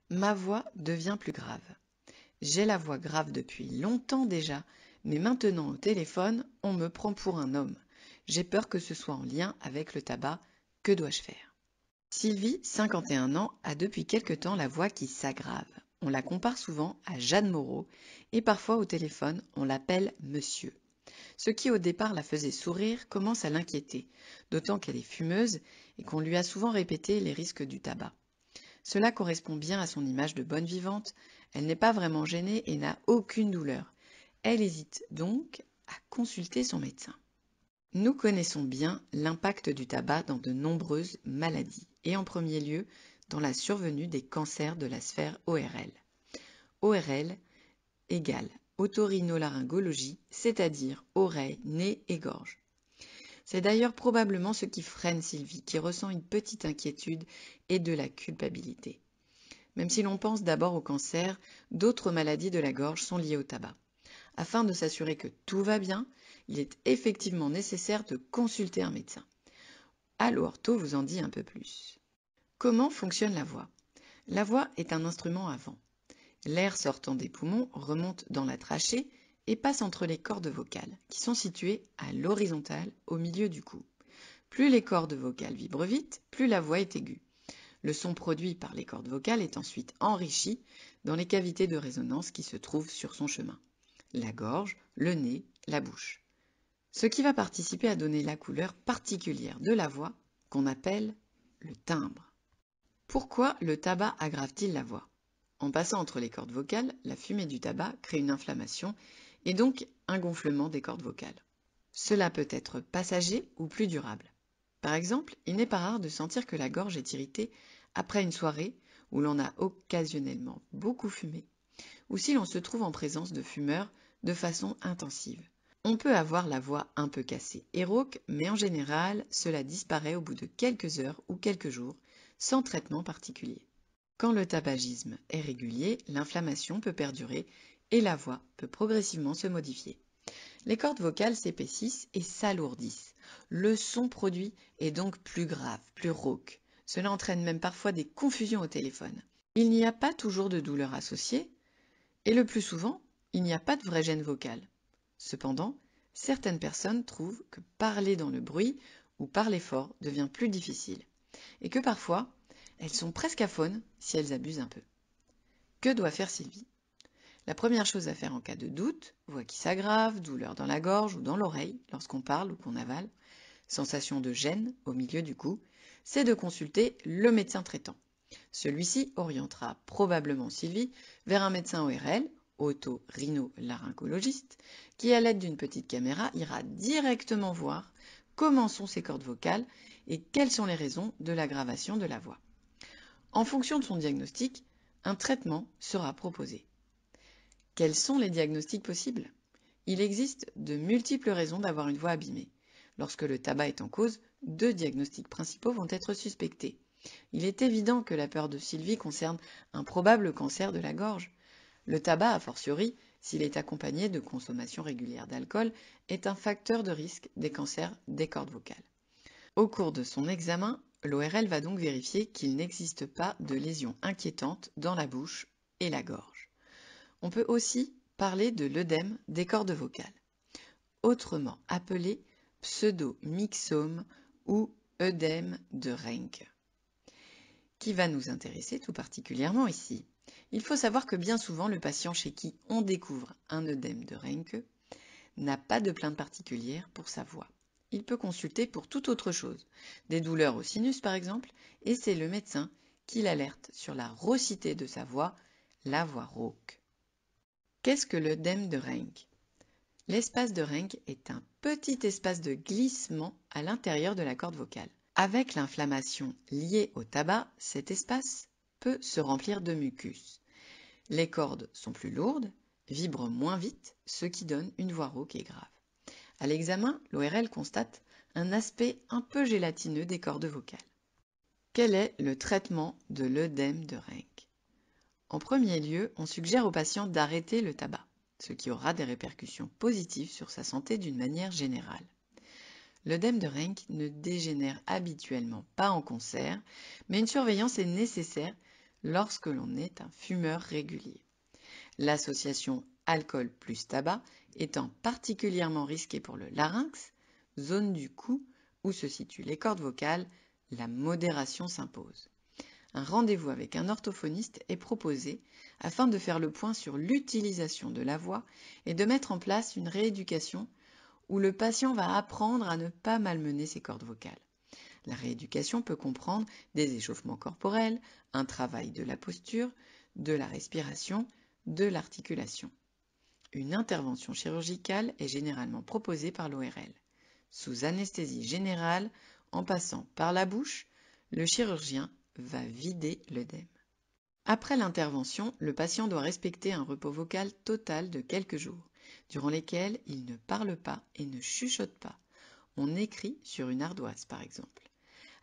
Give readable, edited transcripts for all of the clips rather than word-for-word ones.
Ma voix devient plus grave. J'ai la voix grave depuis longtemps déjà, mais maintenant au téléphone, on me prend pour un homme. J'ai peur que ce soit en lien avec le tabac. Que dois-je faire? Sylvie, 51 ans, a depuis quelque temps la voix qui s'aggrave. On la compare souvent à Jeanne Moreau et parfois au téléphone, on l'appelle monsieur. Ce qui au départ la faisait sourire commence à l'inquiéter, d'autant qu'elle est fumeuse et qu'on lui a souvent répété les risques du tabac. Cela correspond bien à son image de bonne vivante, elle n'est pas vraiment gênée et n'a aucune douleur. Elle hésite donc à consulter son médecin. Nous connaissons bien l'impact du tabac dans de nombreuses maladies, et en premier lieu dans la survenue des cancers de la sphère ORL. ORL égale otorhinolaryngologie, c'est-à-dire oreille, nez et gorge. C'est d'ailleurs probablement ce qui freine Sylvie, qui ressent une petite inquiétude et de la culpabilité. Même si l'on pense d'abord au cancer, d'autres maladies de la gorge sont liées au tabac. Afin de s'assurer que tout va bien, il est effectivement nécessaire de consulter un médecin. Allo Ortho vous en dit un peu plus. Comment fonctionne la voix? La voix est un instrument à vent. L'air sortant des poumons remonte dans la trachée et passe entre les cordes vocales, qui sont situées à l'horizontale au milieu du cou. Plus les cordes vocales vibrent vite, plus la voix est aiguë. Le son produit par les cordes vocales est ensuite enrichi dans les cavités de résonance qui se trouvent sur son chemin. La gorge, le nez, la bouche. Ce qui va participer à donner la couleur particulière de la voix qu'on appelle le timbre. Pourquoi le tabac aggrave-t-il la voix? En passant entre les cordes vocales, la fumée du tabac crée une inflammation et donc un gonflement des cordes vocales. Cela peut être passager ou plus durable. Par exemple, il n'est pas rare de sentir que la gorge est irritée après une soirée où l'on a occasionnellement beaucoup fumé, ou si l'on se trouve en présence de fumeurs de façon intensive. On peut avoir la voix un peu cassée et rauque, mais en général, cela disparaît au bout de quelques heures ou quelques jours, sans traitement particulier. Quand le tabagisme est régulier, l'inflammation peut perdurer et la voix peut progressivement se modifier. Les cordes vocales s'épaississent et s'alourdissent. Le son produit est donc plus grave, plus rauque. Cela entraîne même parfois des confusions au téléphone. Il n'y a pas toujours de douleur associée et le plus souvent, il n'y a pas de vraie gêne vocale. Cependant, certaines personnes trouvent que parler dans le bruit ou parler fort devient plus difficile et que parfois, elles sont presque aphones si elles abusent un peu. Que doit faire Sylvie? La première chose à faire en cas de doute, voix qui s'aggrave, douleur dans la gorge ou dans l'oreille lorsqu'on parle ou qu'on avale, sensation de gêne au milieu du cou, c'est de consulter le médecin traitant. Celui-ci orientera probablement Sylvie vers un médecin ORL, otorhinolaryngologiste, qui à l'aide d'une petite caméra ira directement voir comment sont ses cordes vocales et quelles sont les raisons de l'aggravation de la voix. En fonction de son diagnostic, un traitement sera proposé. Quels sont les diagnostics possibles? Il existe de multiples raisons d'avoir une voix abîmée. Lorsque le tabac est en cause, 2 diagnostics principaux vont être suspectés. Il est évident que la peur de Sylvie concerne un probable cancer de la gorge. Le tabac, a fortiori, s'il est accompagné de consommation régulière d'alcool, est un facteur de risque des cancers des cordes vocales. Au cours de son examen, l'ORL va donc vérifier qu'il n'existe pas de lésions inquiétantes dans la bouche et la gorge. On peut aussi parler de l'œdème des cordes vocales, autrement appelé pseudomyxome ou œdème de Reinke, qui va nous intéresser tout particulièrement ici. Il faut savoir que bien souvent, le patient chez qui on découvre un œdème de Reinke n'a pas de plainte particulière pour sa voix. Il peut consulter pour toute autre chose, des douleurs au sinus par exemple, et c'est le médecin qui l'alerte sur la raucité de sa voix, la voix rauque. Qu'est-ce que l'œdème de Reinke? L'espace de Reinke est un petit espace de glissement à l'intérieur de la corde vocale. Avec l'inflammation liée au tabac, cet espace peut se remplir de mucus. Les cordes sont plus lourdes, vibrent moins vite, ce qui donne une voix rauque et grave. À l'examen, l'ORL constate un aspect un peu gélatineux des cordes vocales. Quel est le traitement de l'œdème de Reinke? En premier lieu, on suggère au patient d'arrêter le tabac, ce qui aura des répercussions positives sur sa santé d'une manière générale. L'œdème de Rank ne dégénère habituellement pas en concert, mais une surveillance est nécessaire lorsque l'on est un fumeur régulier. L'association alcool plus tabac étant particulièrement risquée pour le larynx, zone du cou où se situent les cordes vocales, la modération s'impose. Un rendez-vous avec un orthophoniste est proposé afin de faire le point sur l'utilisation de la voix et de mettre en place une rééducation où le patient va apprendre à ne pas malmener ses cordes vocales. La rééducation peut comprendre des échauffements corporels, un travail de la posture, de la respiration, de l'articulation. Une intervention chirurgicale est généralement proposée par l'ORL. Sous anesthésie générale, en passant par la bouche, le chirurgien va vider l'œdème. Après l'intervention, le patient doit respecter un repos vocal total de quelques jours, durant lesquels il ne parle pas et ne chuchote pas. On écrit sur une ardoise, par exemple.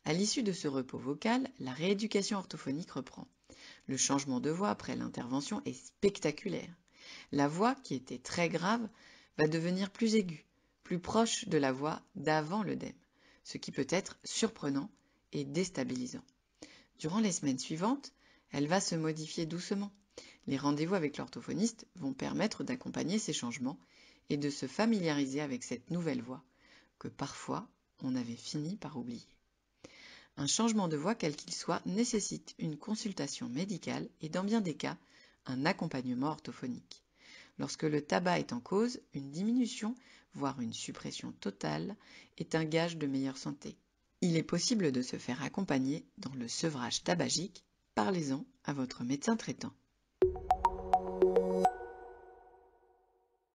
À l'issue de ce repos vocal, la rééducation orthophonique reprend. Le changement de voix après l'intervention est spectaculaire. La voix, qui était très grave, va devenir plus aiguë, plus proche de la voix d'avant l'œdème, ce qui peut être surprenant et déstabilisant. Durant les semaines suivantes, elle va se modifier doucement. Les rendez-vous avec l'orthophoniste vont permettre d'accompagner ces changements et de se familiariser avec cette nouvelle voix que parfois on avait fini par oublier. Un changement de voix, quel qu'il soit, nécessite une consultation médicale et dans bien des cas, un accompagnement orthophonique. Lorsque le tabac est en cause, une diminution, voire une suppression totale, est un gage de meilleure santé. Il est possible de se faire accompagner dans le sevrage tabagique. Parlez-en à votre médecin traitant.